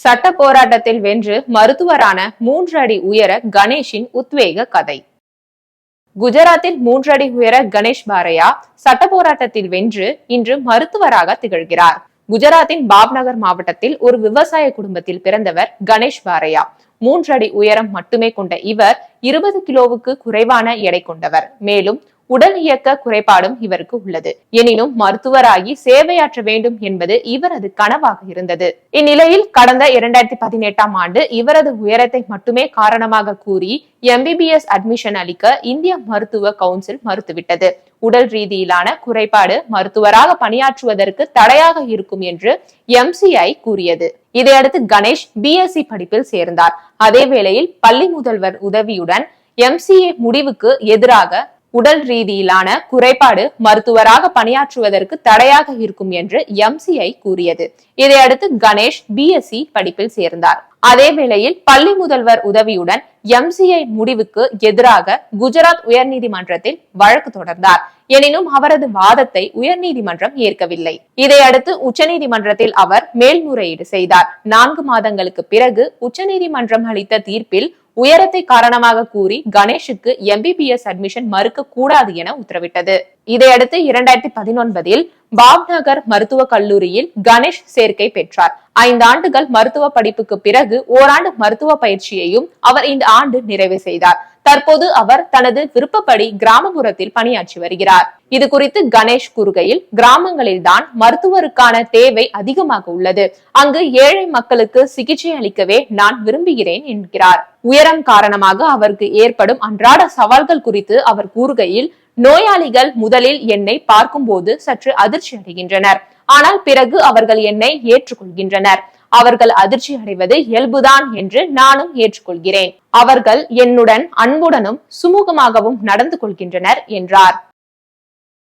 சட்ட போராட்டத்தில் வென்று மருத்துவரான 3 அடி உயர கணேஷின் உத்வேக கதை. குஜராத்தில் 3 அடி உயர கணேஷ் பாரையா சட்ட போராட்டத்தில் வென்று இன்று மருத்துவராக திகழ்கிறார். குஜராத்தின் பாப்நகர் மாவட்டத்தில் ஒரு விவசாய குடும்பத்தில் பிறந்தவர் கணேஷ் பாரையா. 3 அடி உயரம் மட்டுமே கொண்ட இவர் 20 கிலோவுக்கு குறைவான எடை கொண்டவர். மேலும் உடல் இயக்க குறைபாடும் இவருக்கு உள்ளது. எனினும் மருத்துவராகி சேவையாற்ற வேண்டும் என்பது இவரது கனவாக இருந்தது. இந்நிலையில் கடந்த 2018ஆம் ஆண்டு இவரது உயரத்தை மட்டுமே காரணமாக கூறி MBBS அட்மிஷன் அளிக்க இந்திய மருத்துவ கவுன்சில் மறுத்துவிட்டது. உடல் ரீதியிலான குறைபாடு மருத்துவராக பணியாற்றுவதற்கு தடையாக இருக்கும் என்று MCI கூறியது. இதையடுத்து கணேஷ் BSc படிப்பில் சேர்ந்தார். அதே வேளையில் பள்ளி முதல்வர் உதவியுடன் MCA முடிவுக்கு எதிராக உடல் ரீதியிலான குறைபாடு மருத்துவராக பணியாற்றுவதற்கு தடையாக இருக்கும் என்று MCI கூறியது. இதையடுத்து கணேஷ் BSc படிப்பில் சேர்ந்தார். அதே வேளையில் பள்ளி முதல்வர் உதவியுடன் MCI முடிவுக்கு எதிராக குஜராத் உயர்நீதிமன்றத்தில் வழக்கு தொடர்ந்தார். எனினும் அவரது வாதத்தை உயர்நீதிமன்றம் ஏற்கவில்லை. இதையடுத்து உச்சநீதிமன்றத்தில் அவர் மேல்முறையீடு செய்தார். 4 மாதங்களுக்கு பிறகு உச்சநீதிமன்றம் அளித்த தீர்ப்பில் உயரத்தை காரணமாக கூறி கணேஷுக்கு MBBS அட்மிஷன் மறுக்க கூடாது என உத்தரவிட்டது. இதையடுத்து 2019இல் பாப்நகர் மருத்துவக் கல்லூரியில் கணேஷ் சேர்க்கை பெற்றார். 5 ஆண்டுகள் மருத்துவ படிப்புக்கு பிறகு ஓராண்டு மருத்துவ பயிற்சியையும் அவர் இந்த ஆண்டு நிறைவு செய்தார். தற்போது அவர் தனது விருப்பப்படி கிராமப்புறத்தில் பணியாற்றி வருகிறார். இது குறித்து கணேஷ் கூறுகையில், கிராமங்களில்தான் மருத்துவருக்கான தேவை அதிகமாக உள்ளது. அங்கு ஏழை மக்களுக்கு சிகிச்சை அளிக்கவே நான் விரும்புகிறேன் என்கிறார். உயரம் காரணமாக அவருக்கு ஏற்படும் அன்றாட சவால்கள் குறித்து அவர் கூறுகையில், நோயாளிகள் முதலில் என்னை பார்க்கும் போது சற்று அதிர்ச்சி அடைகின்றனர். ஆனால் பிறகு அவர்கள் என்னை ஏற்றுக்கொள்கின்றனர். அவர்கள் அதிர்ச்சி அடைவது இயல்புதான் என்று நானும் ஏற்றுக்கொள்கிறேன். அவர்கள் என்னுடன் அன்புடனும் சுமூகமாகவும் நடந்து கொள்கின்றனர் என்றார்.